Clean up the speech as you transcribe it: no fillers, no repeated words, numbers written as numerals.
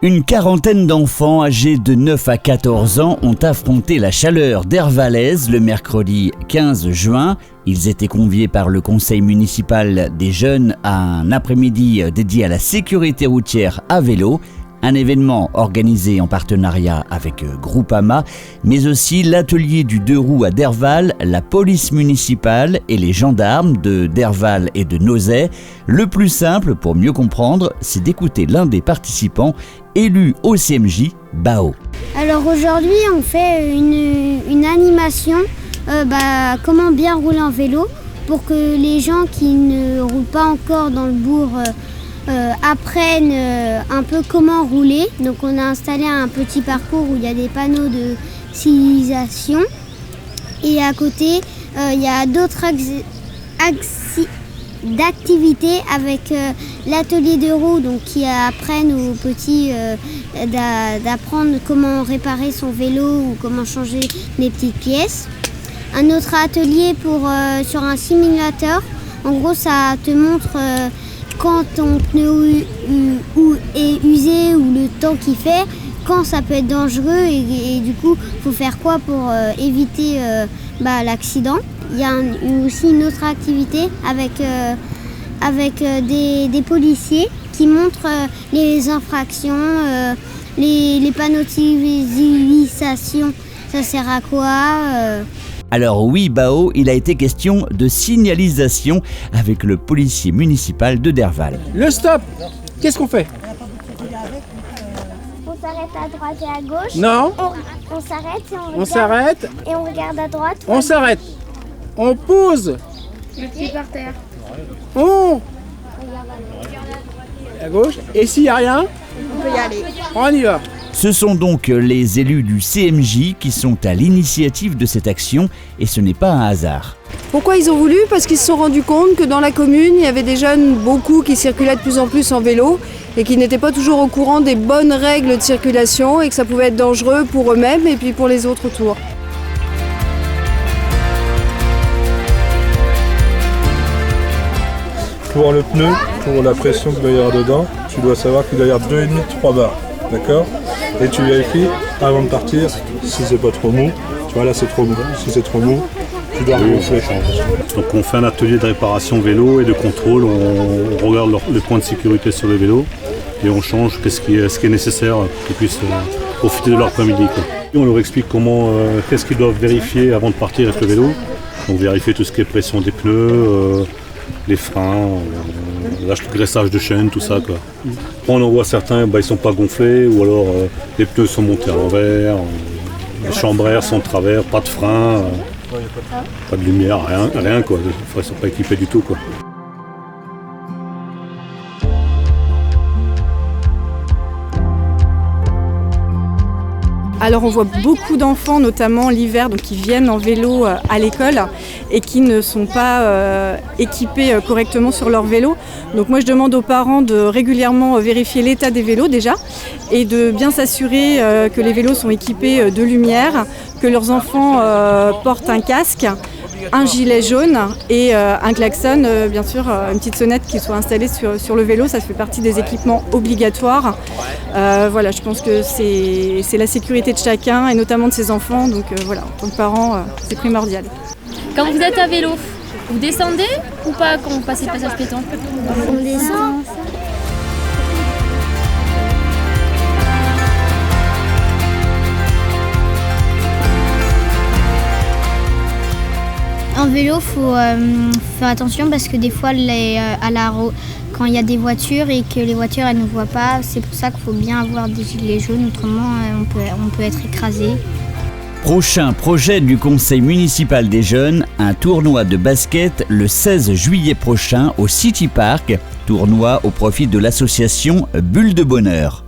Une quarantaine d'enfants âgés de 9 à 14 ans ont affronté la chaleur d'Hervalaise le mercredi 15 juin. Ils étaient conviés par le conseil municipal des jeunes à un après-midi dédié à la sécurité routière à vélo. Un événement organisé en partenariat avec Groupama, mais aussi l'atelier du 2 roues à Derval, la police municipale et les gendarmes de Derval et de Nozay. Le plus simple pour mieux comprendre, c'est d'écouter l'un des participants, élu au CMJ, Bao. Alors aujourd'hui, on fait une animation, comment bien rouler en vélo, pour que les gens qui ne roulent pas encore dans le bourg apprennent un peu comment rouler. Donc on a installé un petit parcours où il y a des panneaux de signalisation et à côté il y a d'autres axes d'activités avec l'atelier de roues, donc qui apprennent aux petits d'apprendre comment réparer son vélo ou comment changer les petites pièces. Un autre atelier sur un simulateur. En gros, ça te montre quand ton pneu est usé ou le temps qu'il fait, quand ça peut être dangereux et du coup, il faut faire quoi pour éviter l'accident. Il y a aussi une autre activité avec des policiers qui montrent les infractions, les panneaux de civilisation, ça sert à quoi Alors oui, Bao, il a été question de signalisation avec le policier municipal de Derval. Le stop, qu'est-ce qu'on fait? On s'arrête à droite et à gauche. Non. On s'arrête et on s'arrête. Et on regarde à droite. On s'arrête. On pose. Le pied par terre. On à gauche. Et s'il n'y a rien, on peut y aller. On y va. Ce sont donc les élus du CMJ qui sont à l'initiative de cette action et ce n'est pas un hasard. Pourquoi ils ont voulu? Parce qu'ils se sont rendus compte que dans la commune, il y avait des jeunes, beaucoup, qui circulaient de plus en plus en vélo et qui n'étaient pas toujours au courant des bonnes règles de circulation et que ça pouvait être dangereux pour eux-mêmes et puis pour les autres autour. Pour le pneu, pour la pression qu'il doit y avoir dedans, tu dois savoir qu'il doit y avoir 2,5-3 bars. D'accord? Et tu vérifies avant de partir si c'est pas trop mou. Tu vois là c'est trop mou. Si c'est trop mou, tu dois regonfler. Donc on fait un atelier de réparation vélo et de contrôle. On regarde les points de sécurité sur le vélo et on change ce qui est nécessaire pour qu'ils puissent profiter de leur après-midi. On leur explique qu'est-ce qu'ils doivent vérifier avant de partir avec le vélo. Donc vérifier tout ce qui est pression des pneus, les freins, le graissage de chaîne, tout ça. On en voit certains, ils sont pas gonflés, ou alors les pneus sont montés à l'envers, les chambres air sont de travers, pas de frein, pas de lumière, rien quoi. Ils sont pas équipés du tout quoi. Alors on voit beaucoup d'enfants, notamment l'hiver, donc qui viennent en vélo à l'école et qui ne sont pas équipés correctement sur leur vélo. Donc moi je demande aux parents de régulièrement vérifier l'état des vélos déjà et de bien s'assurer que les vélos sont équipés de lumière, que leurs enfants portent un casque, un gilet jaune et un klaxon, bien sûr, une petite sonnette qui soit installée sur le vélo. Ça fait partie des équipements obligatoires. Voilà, je pense que c'est la sécurité de chacun et notamment de ses enfants. Donc voilà, en tant que parent, c'est primordial. Quand vous êtes à vélo, vous descendez ou pas quand vous passez le passage piéton? On descend. En vélo, il faut faire attention parce que des fois, quand il y a des voitures et que les voitures elles ne voient pas, c'est pour ça qu'il faut bien avoir des gilets jaunes, autrement on peut être écrasé. Prochain projet du conseil municipal des jeunes, un tournoi de basket le 16 juillet prochain au City Park, tournoi au profit de l'association Bulle de Bonheur.